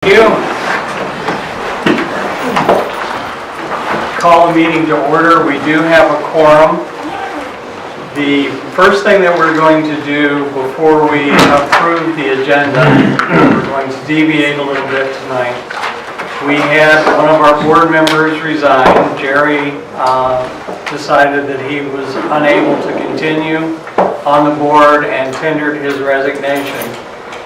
Thank you. Call the meeting to order. We do have a quorum. The first thing that we're going to do before we approve the agenda, we're going to deviate a little bit tonight. We had one of our board members resign. Jerry decided that he was unable to continue on the board and tendered his resignation.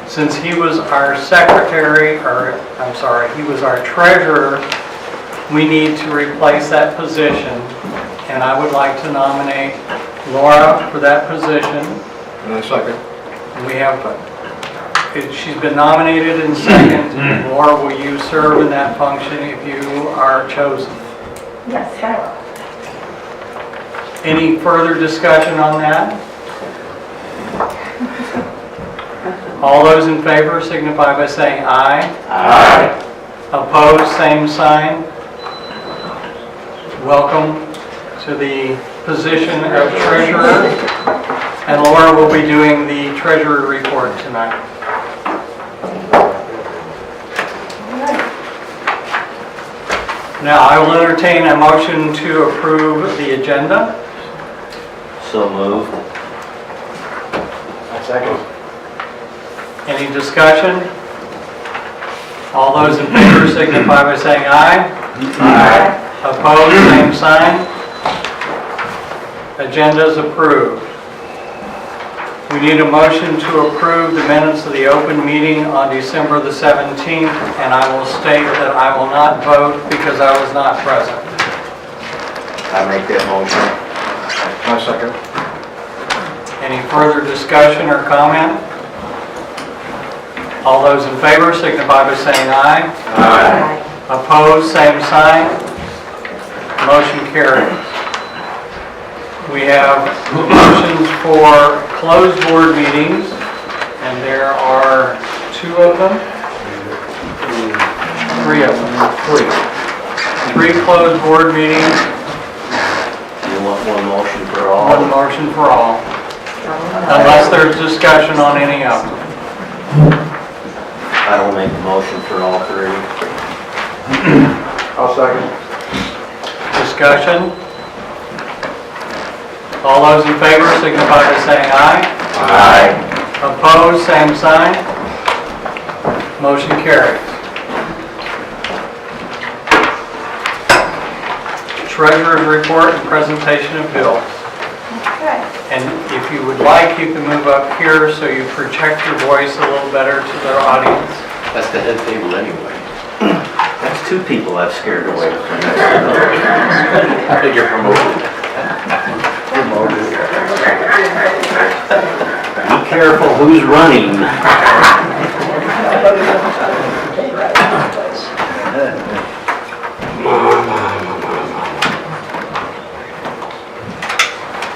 Since he was our secretary, he was our treasurer, we need to replace that position. And I would like to nominate Laura for that position. And I second. We have, she's been nominated and second. Laura, will you serve in that function if you are chosen? Yes, I will. Any further discussion on that? All those in favor signify by saying aye. Aye. Opposed, same sign. Welcome to the position of treasurer. And Laura will be doing the treasurer report tonight. Now, I will entertain a motion to approve the agenda. So moved. I second. Any discussion? All those in favor signify by saying aye. Aye. Opposed, same sign. Agenda is approved. We need a motion to approve the minutes of the open meeting on December the 17th, and I will state that I will not vote because I was not present. I make that motion. I second. Any further discussion or comment? All those in favor signify by saying aye. Aye. Opposed, same sign. Motion carries. We have motions for closed board meetings, and there are two of them. Three of them. Three closed board meetings, You want one motion for all? one motion for all, unless there's discussion on any of them. I will make a motion for all three. I'll second. Discussion. All those in favor signify by saying aye. Aye. Opposed, same sign. Motion carries. Treasurer's report and presentation of bills. Okay. And if you would like, you can move up here so you project your voice a little better to the audience. That's the head table anyway. That's two people I've scared away from this. You're promoted. Be careful who's running.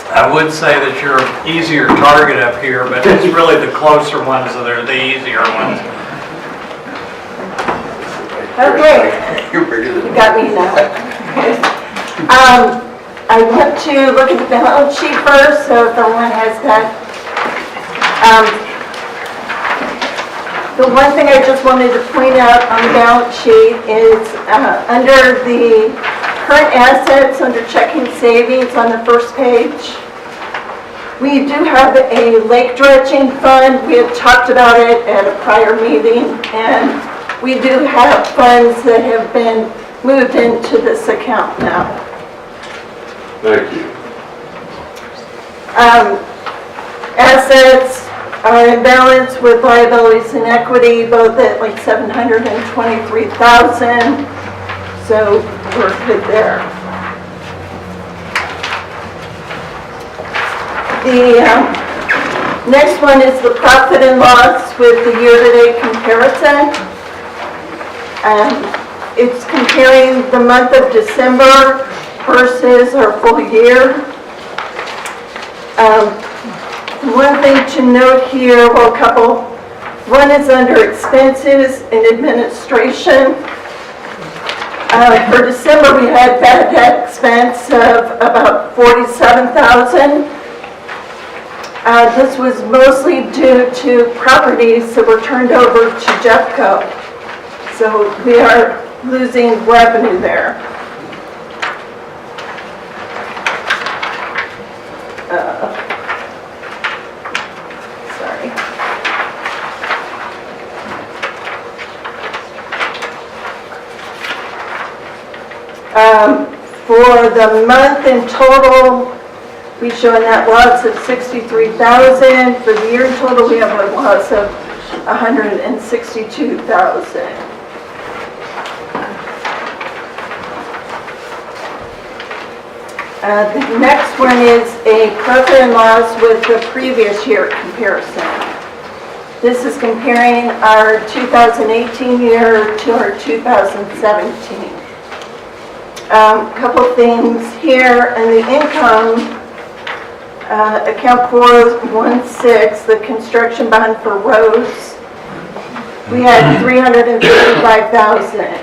I would say that you're an easier target up here, but it's really the closer ones that are the easier ones. Okay, You're bigger than you got me now. I want to look at the balance sheet first, so if everyone has that. The one thing I just wanted to point out on the balance sheet is under the current assets, under checking savings on the first page, we do have a lake dredging fund. We had talked about it at a prior meeting, and we do have funds that have been moved into this account now. Thank you. Assets are in balance with liabilities and equity, both at like $723,000, so we're good there. The next one is the profit and loss with the year-to-date comparison. It's comparing the month of December versus our full year. One thing to note here, well, a couple. One is under expenses and administration. For December, we had bad debt expense of about $47,000. This was mostly due to properties that were turned over to Jeffco. So we are losing revenue there. Sorry. For the month in total, we show a net loss of $63,000. For the year in total, we have a loss of $162,000. The next one is a profit and loss with the previous year comparison. This is comparing our 2018 year to our 2017. Couple things here, and the income, account 416, the construction bond for roads, we had $355,000.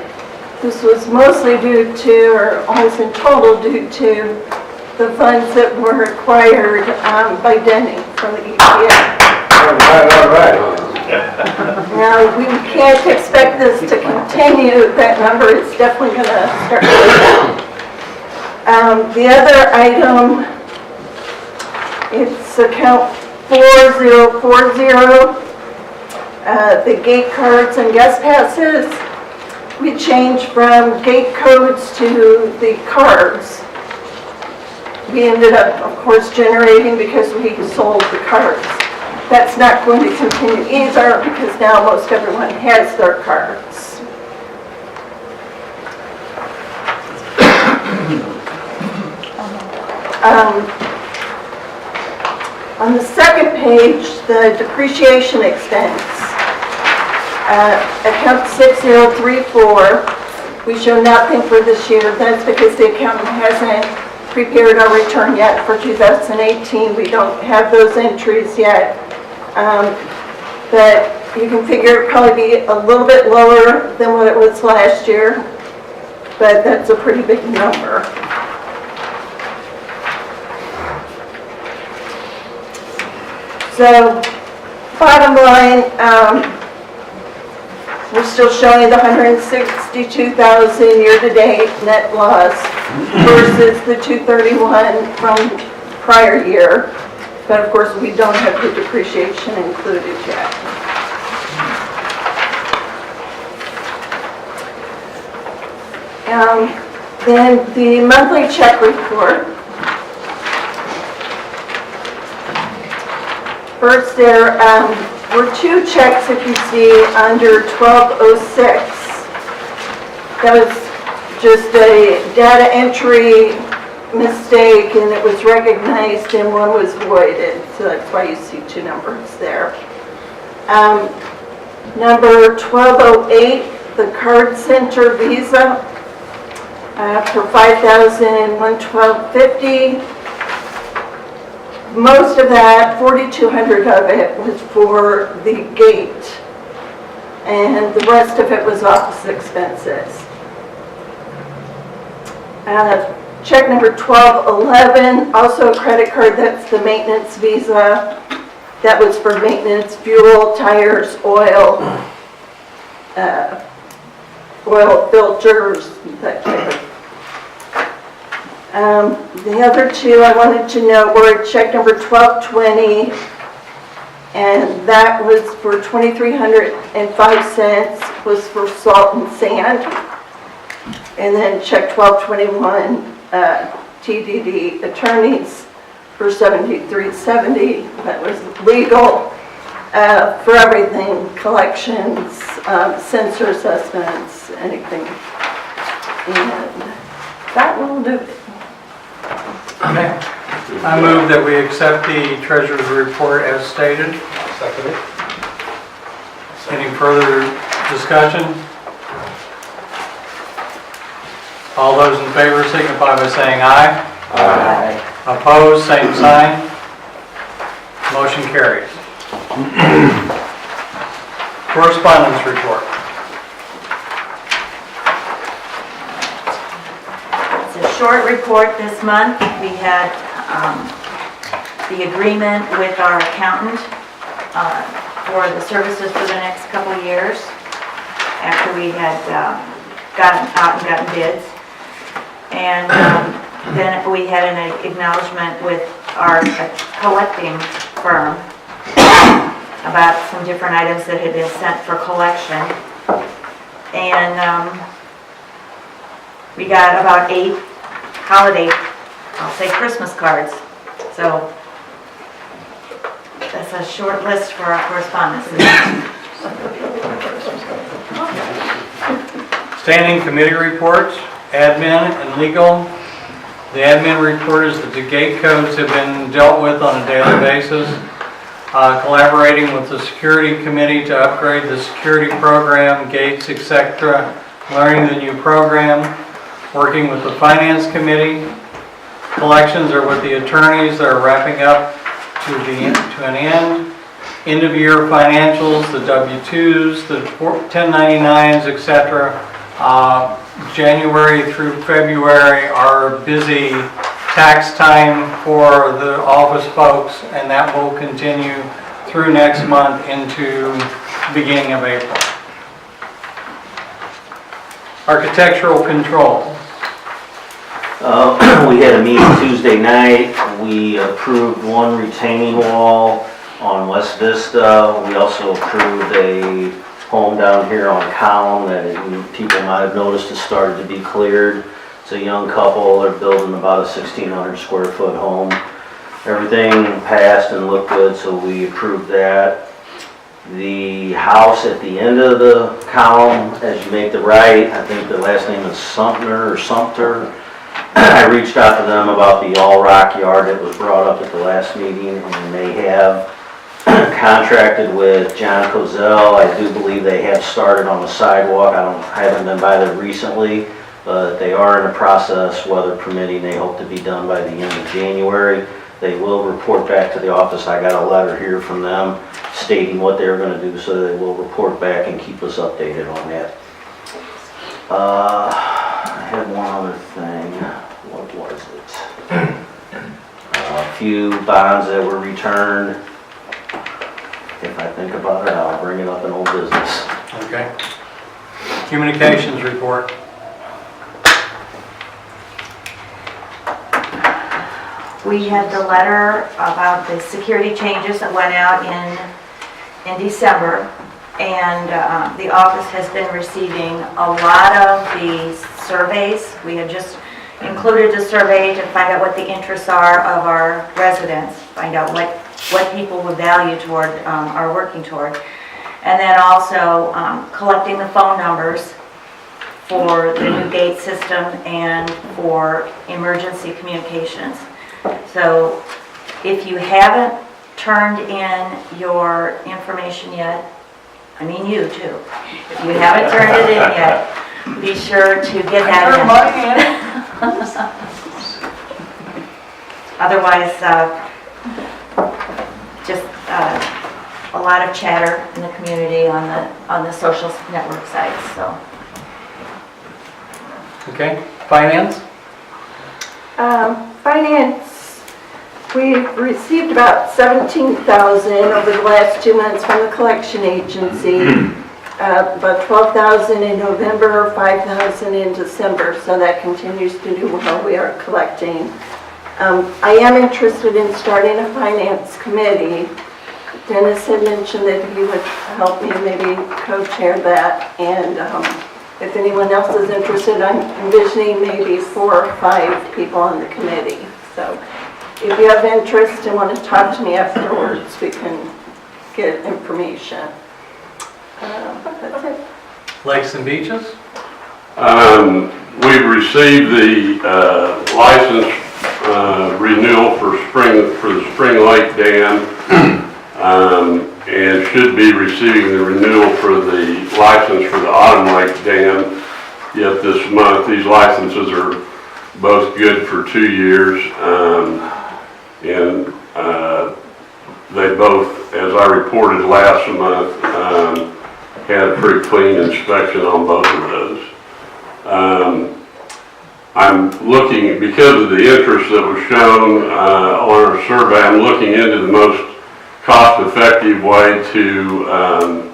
This was mostly due to, or almost in total due to, the funds that were acquired by Denny from the EPA. All right. Now, we can't expect this to continue. That number is definitely going to start going down. The other item, it's account 4040, the gate cards and guest passes. We changed from gate codes to the cards. We ended up, of course, generating because we sold the cards. That's not going to continue either because now most everyone has their cards. On the second page, the depreciation expense, account 6034, we show nothing for this year. That's because the accountant hasn't prepared our return yet for 2018. We don't have those entries yet. But you can figure it'd probably be a little bit lower than what it was last year, but that's a pretty big number. So, bottom line, we're still showing the $162,000 year-to-date net loss versus the $231 from prior year. But of course, we don't have the depreciation included yet. Then the monthly check report. First, there were two checks, if you see, under 1206. That was just a data entry mistake, and it was recognized, and one was voided. So that's why you see two numbers there. Number 1208, the Card Center Visa for $5,112.50. Most of that, 4,200 of it, was for the gate, and the rest of it was office expenses. Check number 1211, also a credit card, that's the maintenance visa. That was for maintenance, fuel, tires, oil, oil filters, that type of. The other two I wanted to know were check number 1220, and that was for $2,305, was for salt and sand. And then check 1221, TDD attorneys for $73.70. That was legal for everything, collections, sensor assessments, anything. And that will do it. Okay. I move that we accept the treasurer's report as stated. Second it. Any further discussion? All those in favor signify by saying aye. Aye. Opposed, same sign. Motion carries. Correspondence report. It's a short report this month. We had the agreement with our accountant for the services for the next couple of years. after we had gotten out and gotten bids. And then we had an acknowledgement with our collecting firm about some different items that had been sent for collection. And we got about 8 holiday, I'll say Christmas cards. So that's a short list for our correspondence. Standing committee reports, admin and legal. The admin report is that the gate codes have been dealt with on a daily basis. Collaborating with the security committee to upgrade the security program, gates, etc. Learning the new program. Working with the finance committee. Collections are with the attorneys that are wrapping up to an end. End of year financials, the W-2s, the 1099s, etc. January through February are busy tax time for the office folks, and that will continue through next month into beginning of April. Architectural control. We had a meeting Tuesday night. We approved one retaining wall on West Vista. We also approved a home down here on Column that people might have noticed has started to be cleared. It's a young couple. They're building about a 1,600 square foot home. Everything passed and looked good, so we approved that. The house at the end of the column, as you make the right, I think the last name is Sumter or Sumter. I reached out to them about the all rock yard that was brought up at the last meeting, and they have contracted with John Cozell. I do believe they have started on the sidewalk. I haven't been by there recently, but they are in the process, weather permitting. They hope to be done by the end of January. They will report back to the office. I got a letter here from them stating what they're going to do, so they will report back and keep us updated on that. I had one other thing. What was it? A few bonds that were returned. If I think about it, I'll bring it up in old business. Okay. Communications report. We had the letter about the security changes that went out in December, and the office has been receiving a lot of the surveys. We had just included a survey to find out what the interests are of our residents, find out what people would value toward, are working toward, and then also collecting the phone numbers for the new gate system and for emergency communications. So if you haven't turned in your information yet, I mean you too, if you haven't turned it in yet, be sure to get that in. Otherwise, just a lot of chatter in the community on the social network sites. So. Okay. Finance. Finance, we've received about $17,000 over the last 2 months from the collection agency. About $12,000 in November, $5,000 in December, so that continues to do well. We are collecting. I am interested in starting a finance committee. Dennis had mentioned that he would help me maybe co-chair that, and if anyone else is interested, I'm envisioning maybe 4 or 5 people on the committee. So if you have interest and want to talk to me afterwards, we can get information. That's it. Lakes and beaches. We've received the license renewal for the Spring Lake Dam, and should be receiving the renewal for the license for the Autumn Lake Dam yet this month. These licenses are both good for 2 years, and they both, as I reported last month, had a pretty clean inspection on both of those. I'm looking, because of the interest that was shown on our survey, I'm looking into the most cost-effective way to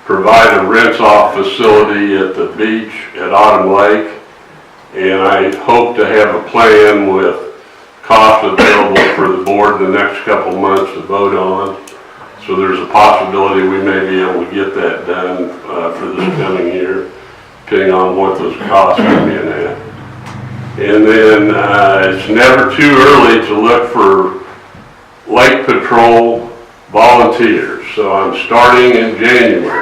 provide a rinse-off facility at the beach at Autumn Lake. And I hope to have a plan with costs available for the board in the next couple months to vote on. So there's a possibility we may be able to get that done for this coming year, depending on what those costs come in at. And then it's never too early to look for lake patrol volunteers. So I'm starting in January.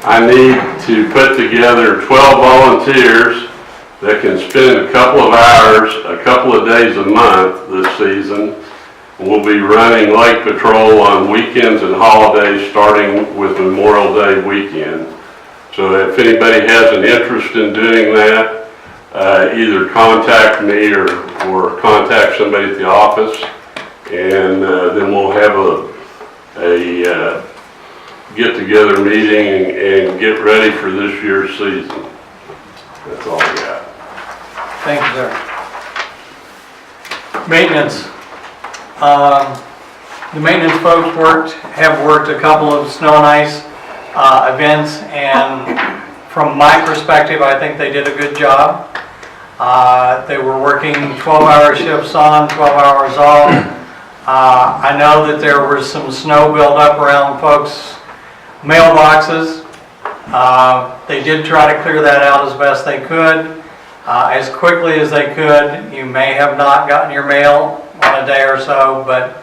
I need to put together 12 volunteers that can spend a couple of hours, a couple of days a month this season. We'll be running lake patrol on weekends and holidays, starting with Memorial Day weekend. So if anybody has an interest in doing that, either contact me or contact somebody at the office, and then we'll have a get-together meeting and get ready for this year's season. That's all I got. Thank you, sir. Maintenance. The maintenance folks have worked a couple of snow and ice events, and from my perspective, I think they did a good job. They were working 12-hour shifts on, 12 hours off. I know that there was some snow buildup around folks' mailboxes. They did try to clear that out as best they could, as quickly as they could. You may have not gotten your mail on a day or so, but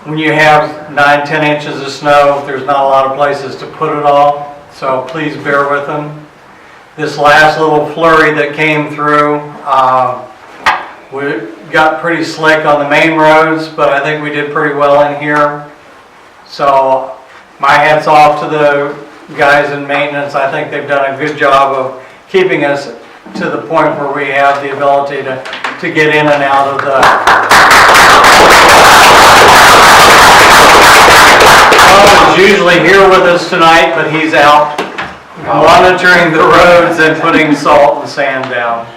when you have 9-10 inches of snow, there's not a lot of places to put it all, so please bear with them. This last little flurry that came through, we got pretty slick on the main roads, but I think we did pretty well in here. So my hat's off to the guys in maintenance. I think they've done a good job of keeping us to the point where we have the ability to get in and out of the... Bob is usually here with us tonight, but he's out monitoring the roads and putting salt and sand down.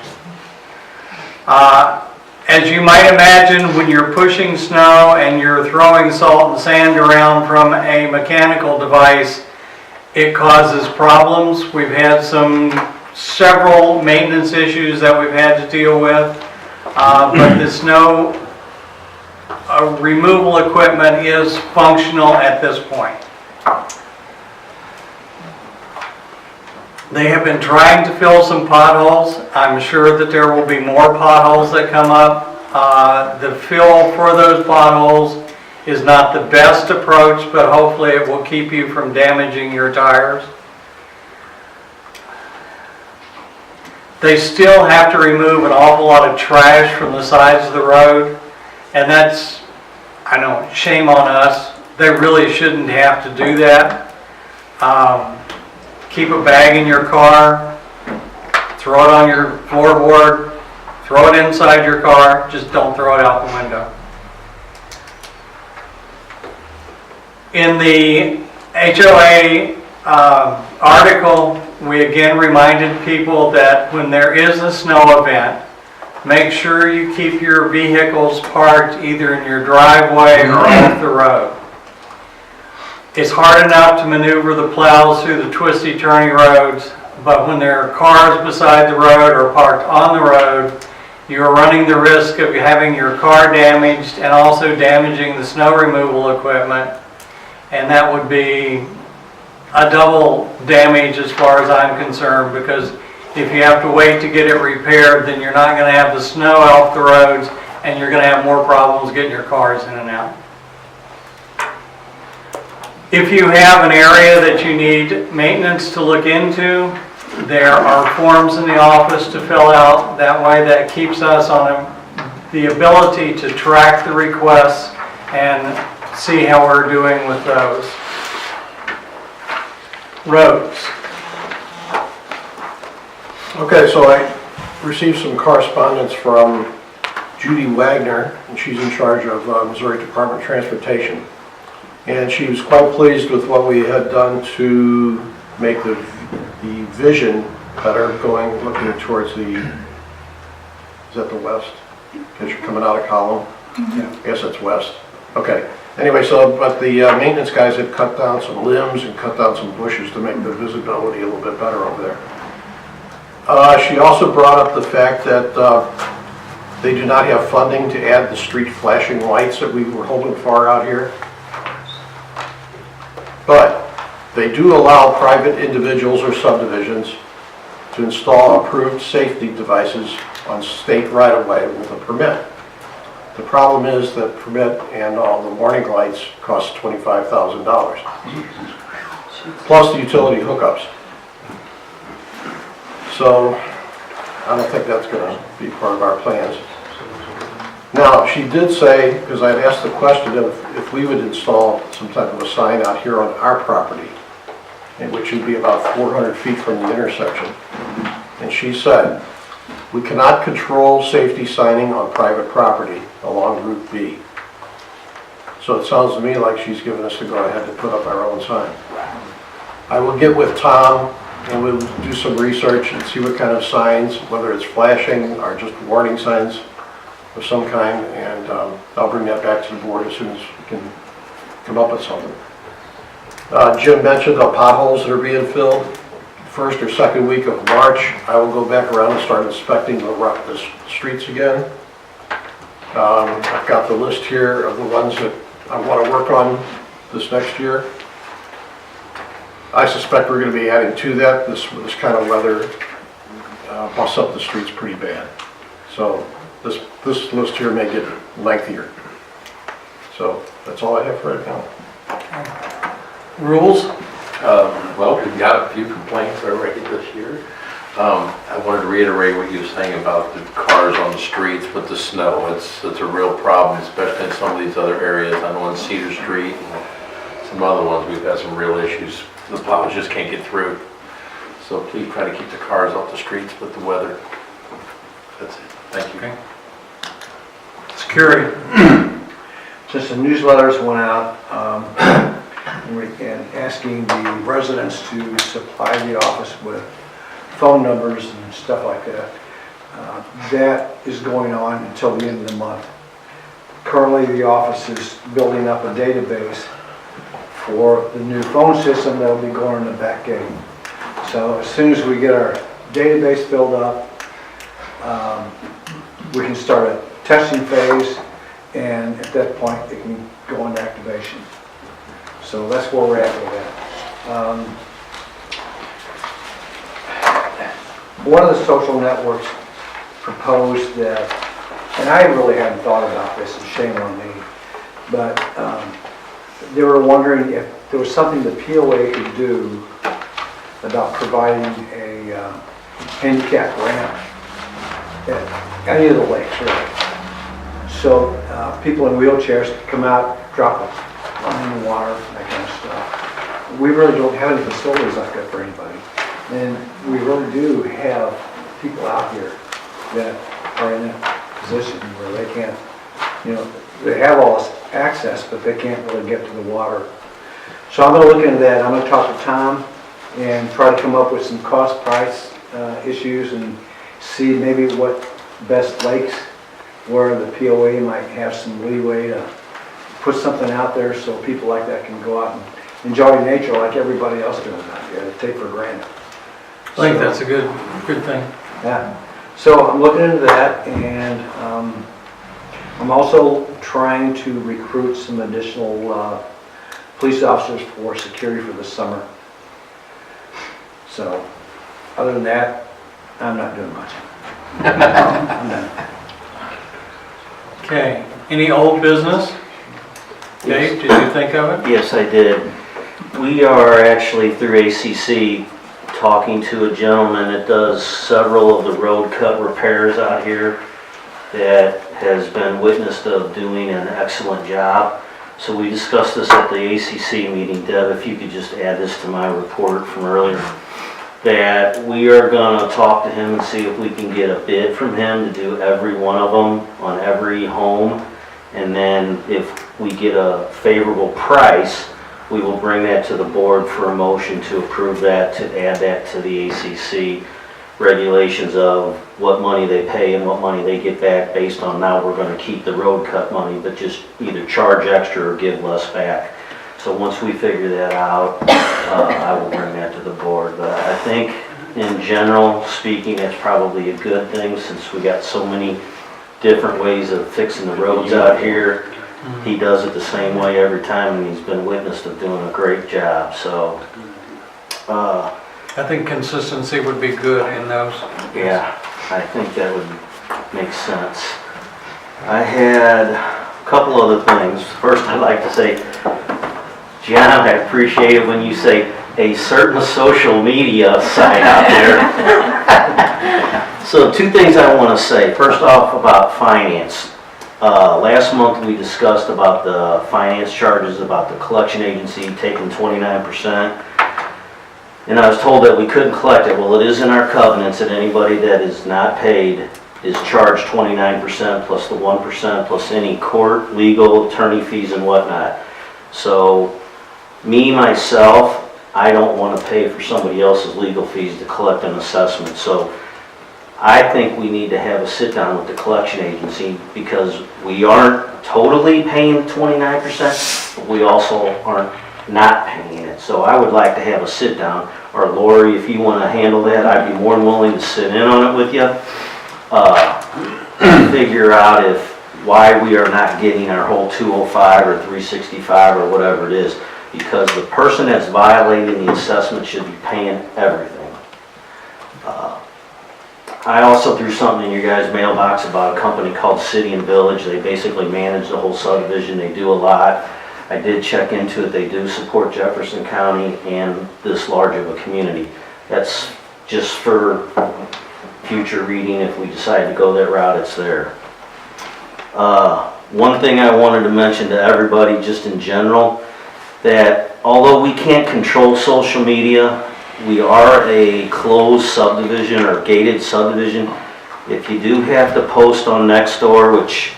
As you might imagine, when you're pushing snow and you're throwing salt and sand around from a mechanical device, it causes problems. We've had several maintenance issues that we've had to deal with, but the snow removal equipment is functional at this point. They have been trying to fill some potholes. I'm sure that there will be more potholes that come up. The fill for those potholes is not the best approach, but hopefully it will keep you from damaging your tires. They still have to remove an awful lot of trash from the sides of the road, and that's, I know, shame on us. They really shouldn't have to do that. Keep a bag in your car, throw it on your floorboard, throw it inside your car, just don't throw it out the window. In the HOA article, we again reminded people that when there is a snow event, make sure you keep your vehicles parked either in your driveway or off the road. It's hard enough to maneuver the plows through the twisty, turny roads, but when there are cars beside the road or parked on the road, you're running the risk of having your car damaged and also damaging the snow removal equipment, and that would be a double damage as far as I'm concerned, because if you have to wait to get it repaired, then you're not going to have the snow off the roads, and you're going to have more problems getting your cars in and out. If you have an area that you need maintenance to look into, there are forms in the office to fill out. That way that keeps us on the ability to track the requests and see how we're doing with those. Roads. Okay, so I received some correspondence from Judy Wagner, and she's in charge of Missouri Department of Transportation. And she was quite pleased with what we had done to make the vision better, looking towards is that the west? Because you're coming out of Column? Yeah. I guess that's west. Okay. Anyway, so, but the maintenance guys had cut down some limbs and cut down some bushes to make the visibility a little bit better over there. She also brought up the fact that they do not have funding to add the street flashing lights that we were hoping for out here. But they do allow private individuals or subdivisions to install approved safety devices on state right-of-way with a permit. The problem is that permit and all the warning lights cost $25,000, plus the utility hookups. So I don't think that's going to be part of our plans. Now, she did say, because I had asked the question if we would install some type of a sign out here on our property, which would be about 400 feet from the intersection. And she said, we cannot control safety signing on private property along Route B. So it sounds to me like she's giving us the go-ahead to put up our own sign. I will get with Tom and we'll do some research and see what kind of signs, whether it's flashing or just warning signs of some kind, and I'll bring that back to the board as soon as we can come up with something. Jim mentioned the potholes that are being filled. First or second week of March, I will go back around and start inspecting the streets again. I've got the list here of the ones that I want to work on this next year. I suspect we're going to be adding to that. This kind of weather busts up the streets pretty bad. So this list here may get lengthier. So that's all I have for right now. Rules? Well, we've got a few complaints already this year. I wanted to reiterate what you were saying about the cars on the streets with the snow. It's a real problem, especially in some of these other areas. I know on Cedar Street and some other ones, we've had some real issues. The plows just can't get through. So please try to keep the cars off the streets with the weather. That's it. Thank you. Okay. Security. Just some newsletters went out and asking the residents to supply the office with phone numbers and stuff like that. That is going on until the end of the month. Currently, the office is building up a database for the new phone system that will be going in the back gate. So as soon as we get our database filled up, we can start a testing phase, and at that point it can go into activation. So that's where we're at with that. One of the social networks proposed that, and I really hadn't thought about this, and shame on me, but they were wondering if there was something the POA could do about providing a handicap ramp at any of the lakes, really. So people in wheelchairs could come out, drop a line in the water, that kind of stuff. We really don't have any facilities like that for anybody. And we really do have people out here that are in that position where they can't, they have all this access, but they can't really get to the water. So I'm going to look into that. I'm going to talk to Tom and try to come up with some cost price issues and see maybe what best lakes where the POA might have some leeway to put something out there so people like that can go out and enjoy nature like everybody else doing out there, take for granted. I think that's a good thing. Yeah. So I'm looking into that, and I'm also trying to recruit some additional police officers for security for the summer. So other than that, I'm not doing much. I'm done. Okay. Any old business? Dave, did you think of it? Yes, I did. We are actually through ACC talking to a gentleman that does several of the road cut repairs out here that has been witnessed of doing an excellent job. So we discussed this at the ACC meeting. Deb, if you could just add this to my report from earlier, that we are going to talk to him and see if we can get a bid from him to do every one of them on every home. And then if we get a favorable price, we will bring that to the board for a motion to approve that, to add that to the ACC. regulations of what money they pay and what money they get back based on now we're gonna keep the road cut money, but just either charge extra or give less back. So once we figure that out, I will bring that to the board. But I think in general speaking, it's probably a good thing since we got so many different ways of fixing the roads out here. He does it the same way every time and he's been witnessed of doing a great job, so. I think consistency would be good in those. Yeah, I think that would make sense. I had a couple other things. First, I'd like to say, John, I appreciate it when you say a certain social media site out there. So 2 things I want to say. First off, about finance. Last month we discussed about the finance charges, about the collection agency taking 29%. And I was told that we couldn't collect it. Well, it is in our covenants that anybody that is not paid is charged 29% plus the 1% plus any court, legal, attorney fees and whatnot. So me, myself, I don't want to pay for somebody else's legal fees to collect an assessment. So I think we need to have a sit down with the collection agency because we aren't totally paying 29%, but we also aren't not paying it. So I would like to have a sit down, or Lori, if you want to handle that, I'd be more than willing to sit in on it with you. Figure out why we are not getting our whole 205 or 365 or whatever it is, because the person that's violating the assessment should be paying everything. I also threw something in your guys' mailbox about a company called City and Village. They basically manage the whole subdivision. They do a lot. I did check into it. They do support Jefferson County and this large of a community. That's just for future reading. If we decide to go that route, it's there. One thing I wanted to mention to everybody just in general, that although we can't control social media, we are a closed subdivision or gated subdivision. If you do have to post on Nextdoor, which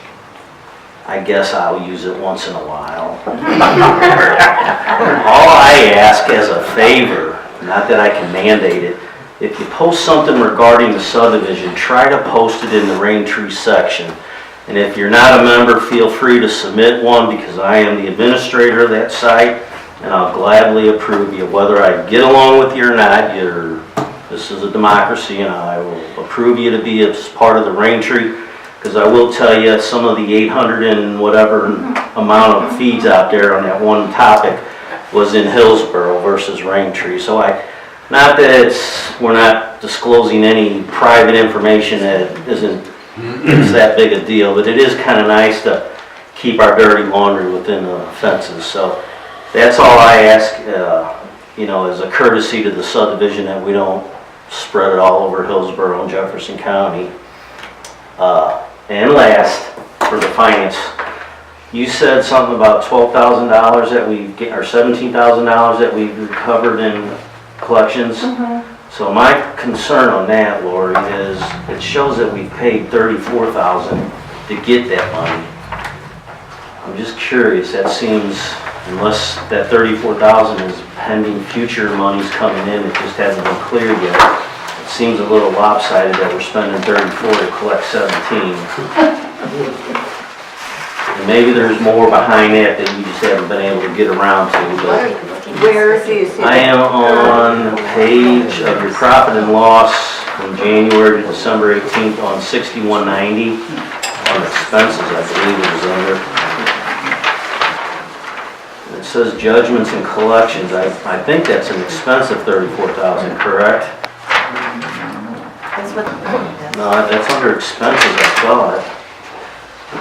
I guess I'll use it once in a while. All I ask as a favor, not that I can mandate it, if you post something regarding the subdivision, try to post it in the Raintree section. And if you're not a member, feel free to submit one because I am the administrator of that site and I'll gladly approve you. Whether I get along with you or not, this is a democracy and I will approve you to be a part of the Raintree. Because I will tell you, some of the 800 and whatever amount of feeds out there on that one topic was in Hillsborough versus Raintree. So not that we're not disclosing any private information that isn't that big a deal, but it is kind of nice to keep our dirty laundry within the fences. So that's all I ask, as a courtesy to the subdivision that we don't spread it all over Hillsborough and Jefferson County. And last, for the finance, you said something about $12,000 that we get, or $17,000 that we recovered in collections. So my concern on that, Lori, is it shows that we paid $34,000 to get that money. I'm just curious. That seems, unless that $34,000 is pending future monies coming in, it just hasn't been cleared yet. Seems a little lopsided that we're spending 34 to collect 17. And maybe there's more behind that that you just haven't been able to get around to. But Where do you see I am on the page of your profit and loss from January to December 18th on 6190 on expenses, I believe it was under. It says judgments and collections. I think that's an expense of $34,000, correct? That's what the quote does. No, that's under expenses, I thought.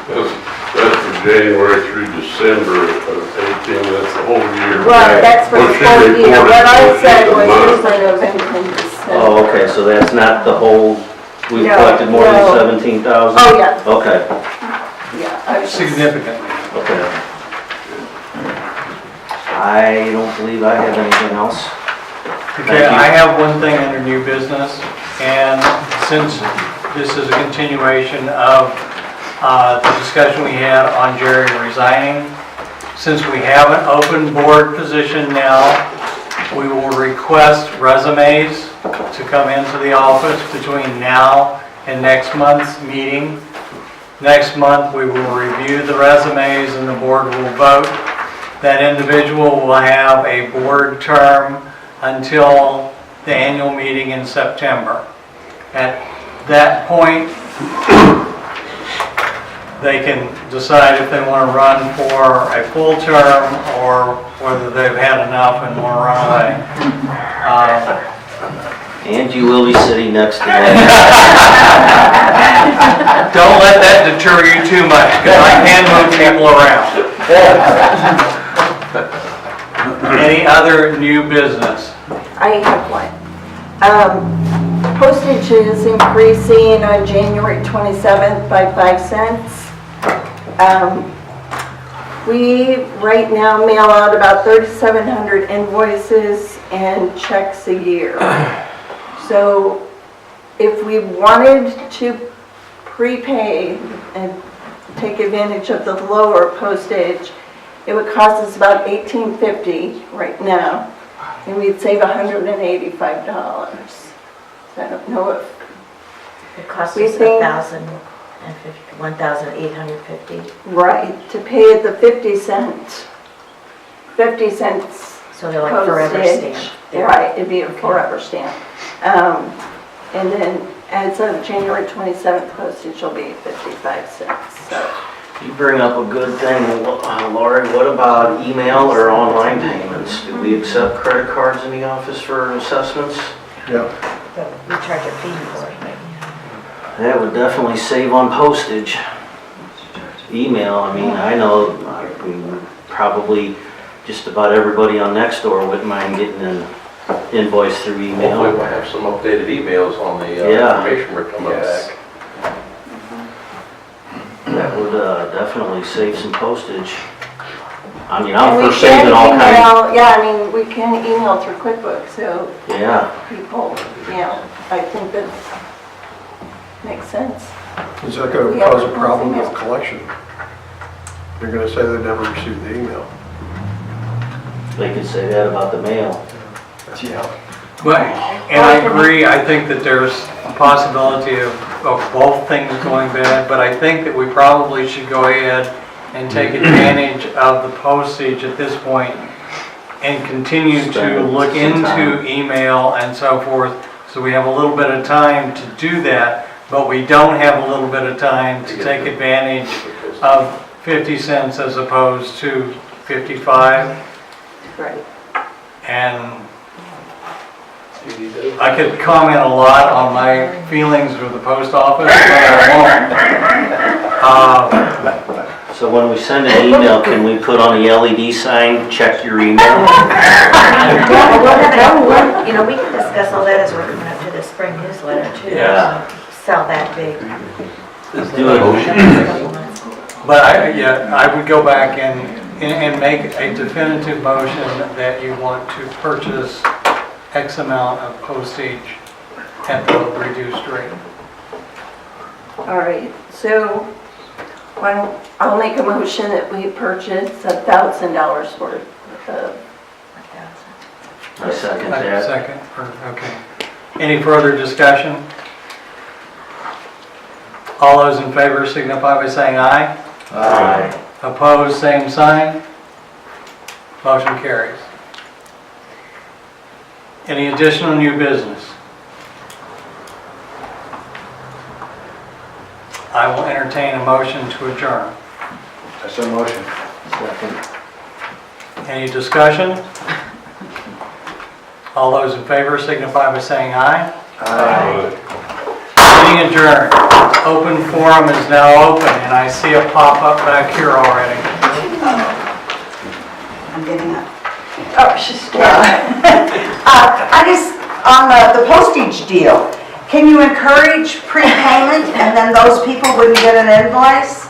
That's from January through December of 18, that's the whole year. Well, that's for the What she whole year. reported What I was said the was month. usually November and December. Oh, okay, so that's not the whole, we No, collected more than no. 17,000? Oh, yeah, Okay, yeah. I was just- Significantly. okay. I don't believe I have anything else. Okay, Thank you. I have one thing under new business, and since this is a continuation of the discussion we had on Jerry resigning, since we have an open board position now, we will request resumes to come into the office between now and next month's meeting. Next month, we will review the resumes and the board will vote. That individual will have a board term until the annual meeting in September. At that point, they can decide if they want to run for a full term or whether they've had enough and want to run away. Angie will be sitting next to me. Don't let that deter you too much, because I can move people around. Any other new business? I have one. Postage is increasing on January 27th by 5 cents. We right now mail out about 3,700 invoices and checks a year. So if we wanted to prepay and take advantage of the lower postage, it would cost us about $18.50 right now, and we'd save $185. So I don't know if, It costs We us think- $1,850. right, to pay the 50 cents So they're like forever postage. stamp. Right, it'd be a forever stamp. And then as of January 27th, postage will be 55 cents, so. You bring up a good thing, Lori. What about email or online payments? Do we accept credit cards in the office for assessments? Yeah. We charge a fee for it. That would definitely save on postage. Email, I mean, I know probably just about everybody on Nextdoor wouldn't mind getting an invoice through Hopefully email. we'll have some updated emails on the Yeah. information we're coming Yes. back. That would definitely save some postage. I mean, And I'm we for can saving all kinds. email, yeah, I mean, we can email through QuickBooks, so Yeah, people, I think that makes sense. Is that going to cause a problem with collection? They're going to say they never received the email. they could say that about the mail. Yeah. But, and I agree, I think that there's a possibility of both things going bad, but I think that we probably should go ahead and take advantage of the postage at this point and continue to Spend look some into time. email and so forth, so we have a little bit of time to do that, but we don't have a little bit of time to take advantage of 50 cents as opposed to 55. Right. And I could comment a lot on my feelings with the post office, but I won't. So when we send an email, can we put on the LED sign, check your email? We can discuss all that as we're coming up to the spring newsletter too. Yeah. Sell that big. Do it. But I would go back and make a definitive motion that you want to purchase X amount of postage at the reduced rate. All right, so I'll make a motion that we purchase $1,000 worth of. I second I that. Second, okay. Any further discussion? All those in favor signify by saying aye. Aye. Opposed, same sign. Motion carries. Any additional new business? I will entertain a motion to adjourn. That's a motion. Second. Any discussion? All those in favor signify by saying aye. Meeting adjourned. Open forum is now open, and I see a pop-up back here already. I'm getting up. Oh, she's I just, on the postage deal, can you encourage prepayment and then those people wouldn't get an invoice?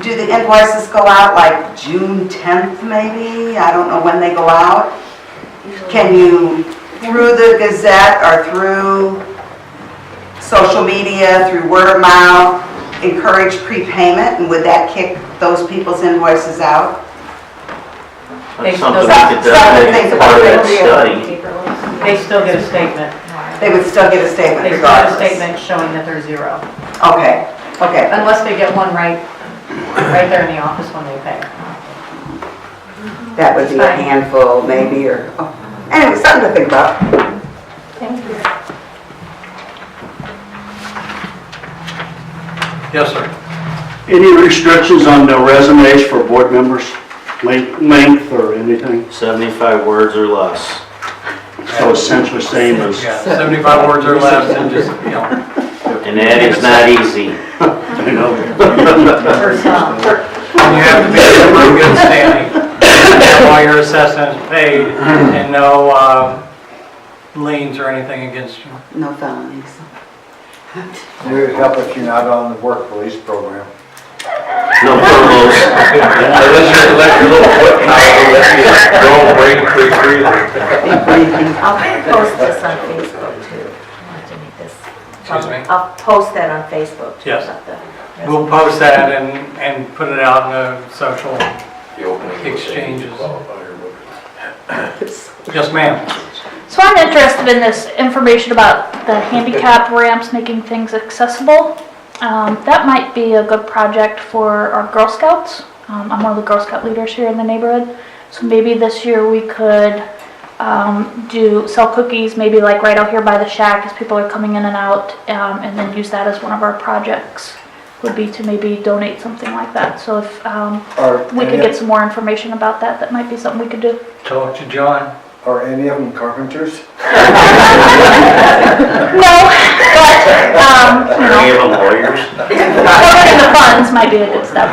Do the invoices go out like June 10th maybe? I don't know when they go out. Can you, through the Gazette or through social media, through word of mouth, encourage prepayment, and would that kick those people's invoices out? That's something we Some- could something to definitely think part of about. that study. They still get a statement. They would still get a statement They still get a regardless? statement showing that they're zero. Okay, okay. Unless they get one right there in the office when they pay. That would be a Fine. handful maybe, or, oh. Anyway, something to think about. Thank you. Yes, sir. Any restrictions on the resumes for board members, length or anything? 75 words or less. So essentially same as, Yeah, 75 words or less, and just, And that is not easy. you know, For some. and you have to be in pretty good standing while your assessment is paid, and no liens or anything against you. No felonies. It would help if you're not on the work release program. No furloughs. Unless your little foot now, let you go Raintree freely. I'll post this on Facebook too. I have to make this. Excuse me? I'll post that on Facebook too. Yes. about the We'll post that and put it out in the social The opening exchanges. qualifier. Yes, ma'am. So I'm interested in this information about the handicap ramps making things accessible. That might be a good project for our Girl Scouts. I'm one of the Girl Scout leaders here in the neighborhood. So maybe this year we could sell cookies, maybe like right out here by the shack as people are coming in and out, and then use that as one of our projects. Would be to maybe donate something like that. So if we could get some more information about that, that might be something we could do. Talk to John. Are any of them carpenters? No, but, Any of them lawyers? donating the funds might be a good step.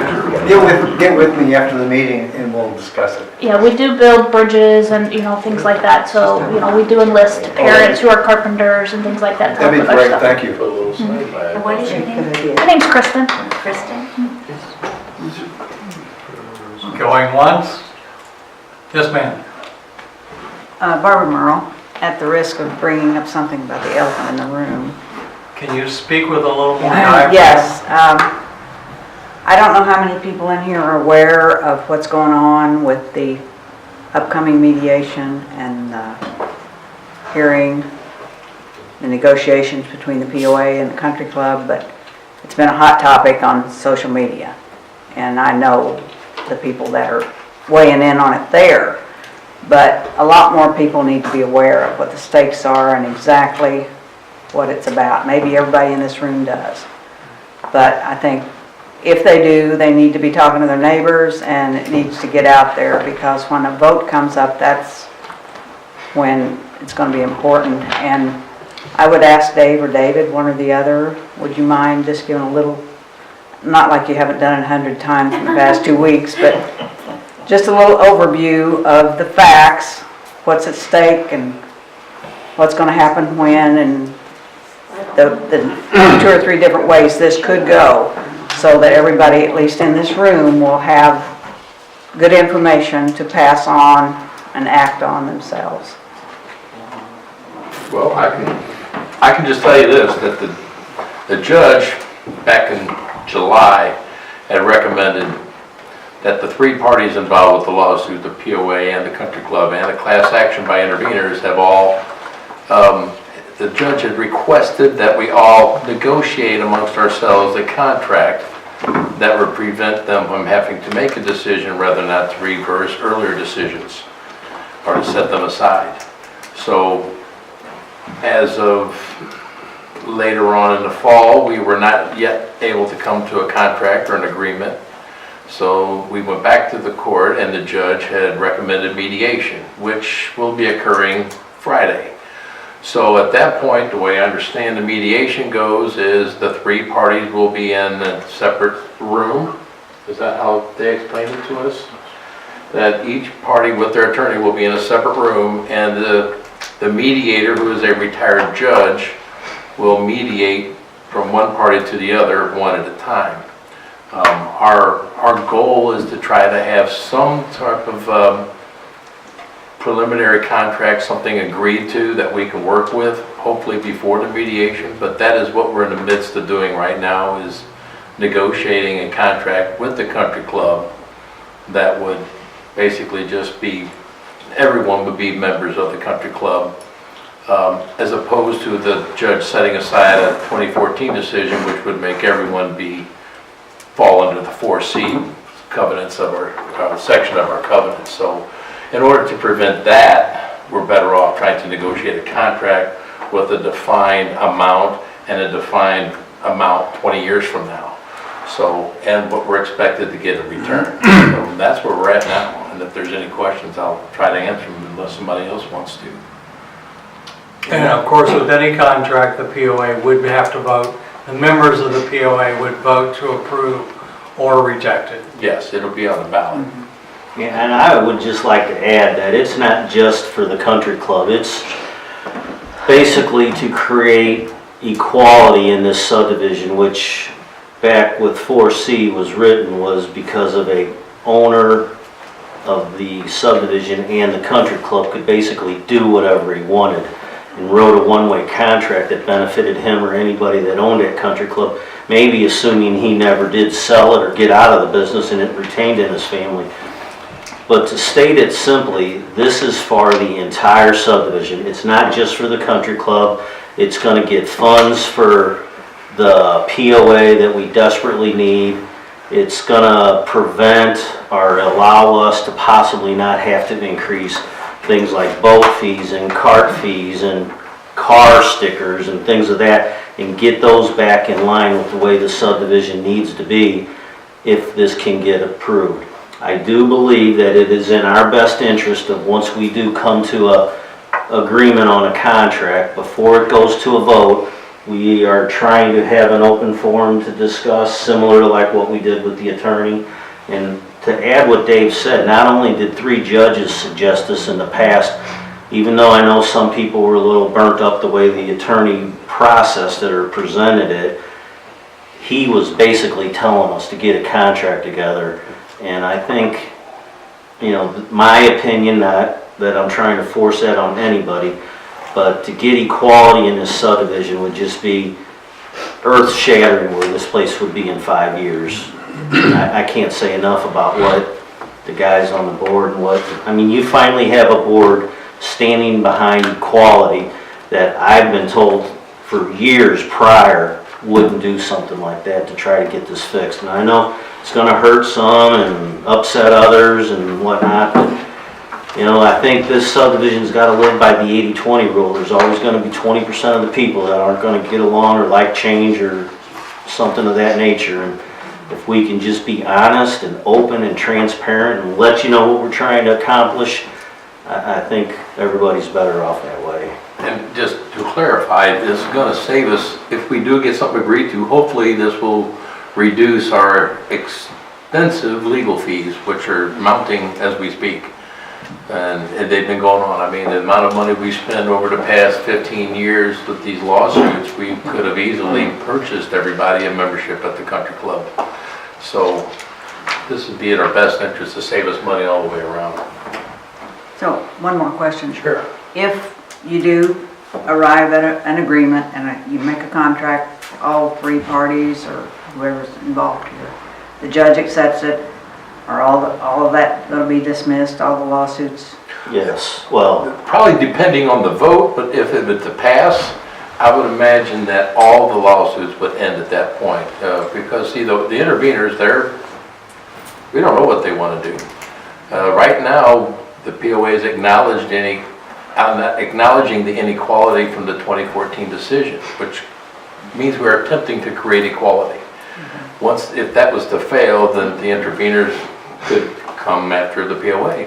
Get with me after the meeting and we'll discuss it. Yeah, we do build bridges and, things like that, so, we do enlist parents who are carpenters and things like that. to help That'd be with our great, stuff. thank you. Put a little sign by it. And what is your name? Good idea. My name's Kristen. Kristen? Going once? Yes, ma'am. Barbara Merle, at the risk of bringing up something about the elephant in the room. Can you speak with a little more diaphragm? Yes, I don't know how many people in here are aware of what's going on with the upcoming mediation and hearing, the negotiations between the POA and the country club, but it's been a hot topic on social media. And I know the people that are weighing in on it there. But a lot more people need to be aware of what the stakes are and exactly what it's about. Maybe everybody in this room does. But I think if they do, they need to be talking to their neighbors, and it needs to get out there, because when a vote comes up, that's when it's going to be important. And I would ask Dave or David, one or the other, would you mind just giving a little, not like you haven't done it 100 times in the past 2 weeks, but just a little overview of the facts, what's at stake and what's going to happen when, and the 2 or 3 different ways this could go, so that everybody, at least in this room, will have good information to pass on and act on themselves. Well, I can just tell you this, that the judge back in July had recommended that the 3 parties involved with the lawsuit, the POA and the country club and the class action by interveners, have all, the judge had requested that we all negotiate amongst ourselves a contract that would prevent them from having to make a decision rather not to reverse earlier decisions or to set them aside. So as of later on in the fall, we were not yet able to come to a contract or an agreement. So we went back to the court, and the judge had recommended mediation, which will be occurring Friday. So at that point, the way I understand the mediation goes is the 3 parties will be in a separate room. Is that how they explained it to us? That each party with their attorney will be in a separate room, and the mediator, who is a retired judge, will mediate from one party to the other one at a time. Our goal is to try to have some type of preliminary contract, something agreed to that we can work with, hopefully before the mediation, but that is what we're in the midst of doing right now, is negotiating a contract with the country club that would basically just be, everyone would be members of the country club, as opposed to the judge setting aside a 2014 decision, which would make everyone fall under the 4C covenants of our, section of our covenants. So in order to prevent that, we're better off trying to negotiate a contract with a defined amount and a defined amount 20 years from now. So, and what we're expected to get in return. So that's where we're at now. And if there's any questions, I'll try to answer them unless somebody else wants to. And of course, with any contract, the POA would have to vote. The members of the POA would vote to approve or reject it. Yes, it'll be on the ballot. Yeah, and I would just like to add that it's not just for the country club. It's basically to create equality in this subdivision, which back with 4C was written was because of a owner of the subdivision and the country club could basically do whatever he wanted and wrote a one-way contract that benefited him or anybody that owned that country club, maybe assuming he never did sell it or get out of the business and it retained in his family. But to state it simply, this is for the entire subdivision. It's not just for the country club. It's going to get funds for the POA that we desperately need. It's going to prevent or allow us to possibly not have to increase things like boat fees and cart fees and car stickers and things of that, and get those back in line with the way the subdivision needs to be if this can get approved. I do believe that it is in our best interest of once we do come to a agreement on a contract, before it goes to a vote, we are trying to have an open forum to discuss, similar to like what we did with the attorney. And to add what Dave said, not only did 3 judges suggest this in the past, even though I know some people were a little burnt up the way the attorney processed it or presented it, he was basically telling us to get a contract together. And I think, you know, my opinion, not that I'm trying to force that on anybody, but to get equality in this subdivision would just be earth-shattering where this place would be in 5 years. I can't say enough about what the guys on the board and what, I mean, you finally have a board standing behind equality that I've been told for years prior wouldn't do something like that to try to get this fixed. And I know it's going to hurt some and upset others and whatnot, but you know, I think this subdivision's got to live by the 80-20 rule. There's always going to be 20% of the people that aren't going to get along or like change or something of that nature. And if we can just be honest and open and transparent and let you know what we're trying to accomplish, I think everybody's better off that way. And just to clarify, this is going to save us, if we do get something agreed to, hopefully this will reduce our extensive legal fees, which are mounting as we speak. And they've been going on. I mean, the amount of money we spend over the past 15 years with these lawsuits, we could have easily purchased everybody a membership at the country club. So this would be in our best interest to save us money all the way around. So, one more question. Sure. If you do arrive at an agreement and you make a contract, all 3 parties or whoever's involved here, the judge accepts it, are all of that going to be dismissed, all the lawsuits? Yes, well, Probably depending on the vote, but if it were to pass, I would imagine that all the lawsuits would end at that point. Because see, the interveners, we don't know what they want to do. Right now, the POA is acknowledging the inequality from the 2014 decision, which means we're attempting to create equality. Once, if that was to fail, then the interveners could come after the POA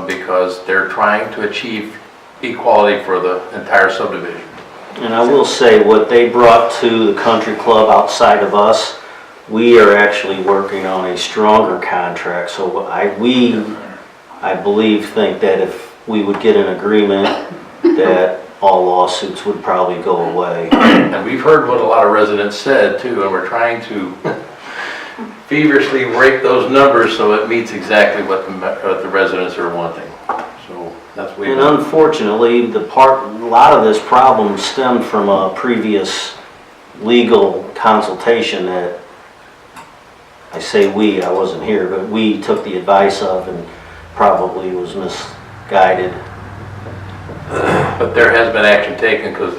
because they're trying to achieve equality for the entire subdivision. and I will say what they brought to the country club outside of us, we are actually working on a stronger contract. So I believe think that if we would get an agreement that all lawsuits would probably go away. And we've heard what a lot of residents said too, and we're trying to feverishly rake those numbers so it meets exactly what the residents are wanting. So that's what. And unfortunately, a lot of this problem stemmed from a previous legal consultation that I say I wasn't here, but we took the advice of, and probably was misguided. But there has been action taken because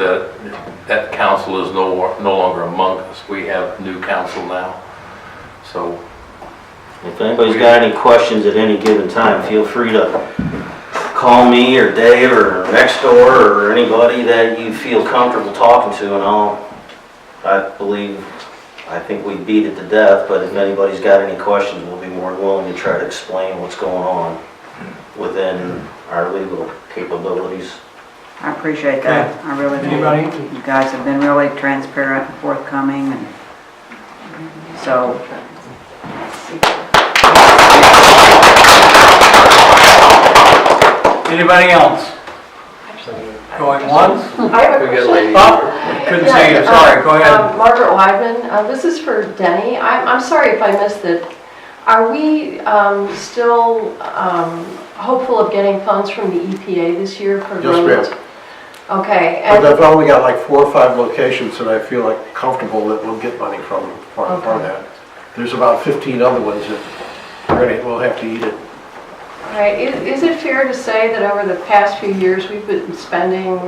that council is no longer among us. We have new council now. So If anybody's got any questions at any given time, feel free to call me or Dave or next door or anybody that you feel comfortable talking to, and I think we beat it to death, but if anybody's got any questions, we'll be more than willing to try to explain what's going on within our legal capabilities. I appreciate that, I really do. Anybody? You guys have been really transparent and forthcoming, and so, Anybody else? Going once? we I have a got question. ladies. Oh, couldn't say it, sorry, go ahead. Margaret Weidman, this is for Denny. I'm sorry if I missed it. Are we still hopeful of getting funds from the EPA this year for roads? Yes, ma'am. Okay, But and, I've only got like 4 or 5 locations that I feel like comfortable that we'll get money from for that. There's about 15 other ones that we'll have to eat it. all right, is it fair to say that over the past few years, we've been spending,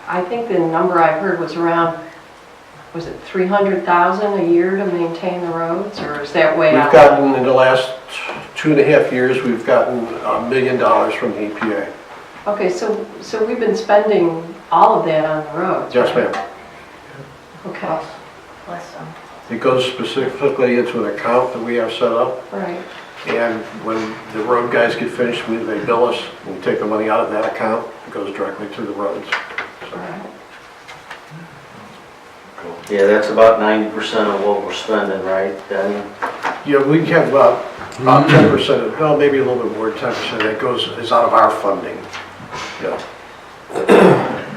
I think the number I heard was around, was it 300,000 a year to maintain the roads, or is that way out? We've gotten, in the last 2.5 years, we've gotten $1 million from the EPA. Okay, so we've been spending all of that on the roads, Yes, right? ma'am. Okay, Bless them. It goes specifically into an account that we have set up, right. and when the road guys get finished, they bill us, and we take the money out of that account, it goes directly to the roads. All right. Yeah, that's about 90% of what we're spending, right, Danny? Yeah, we have about 10%, well, maybe a little bit more, 10% that is out of our funding. Yeah.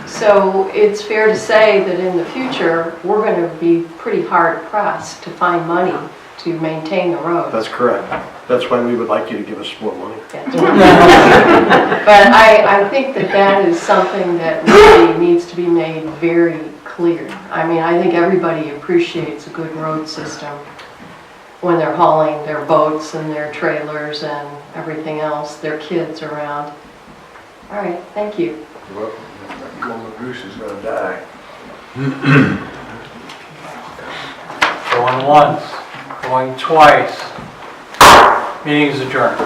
So it's fair to say that in the future, we're going to be pretty hard pressed to find money to maintain the roads. That's correct. That's why we would like you to give us more money. But I think that is something that really needs to be made very clear. I mean, I think everybody appreciates a good road system when they're hauling their boats and their trailers and everything else, their kids around. All right, thank you. Well, that golden goose is gonna die. Going once, going twice. Meeting is adjourned.